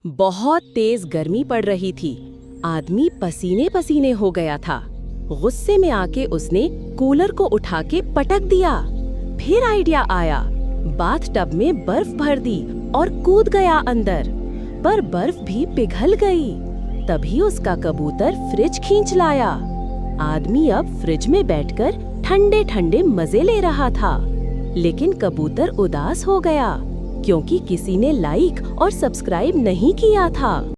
बहुत तेज गर्मी पड़ रही थी। आदमी पसीने पसीने हो गया था। गुस्से में आके उसने कूलर को उठा के पटक दिया। फिर आइडिया आया, बाथटब में बर्फ भर दी और कूद गया अंदर, पर बर्फ भी पिघल गई। तभी उसका कबूतर फ्रिज खींच लाया। आदमी अब फ्रिज में बैठकर ठंडे ठंडे मजे ले रहा था, लेकिन कबूतर उदास हो गया क्योंकि किसी ने लाइक और सब्सक्राइब नहीं किया था।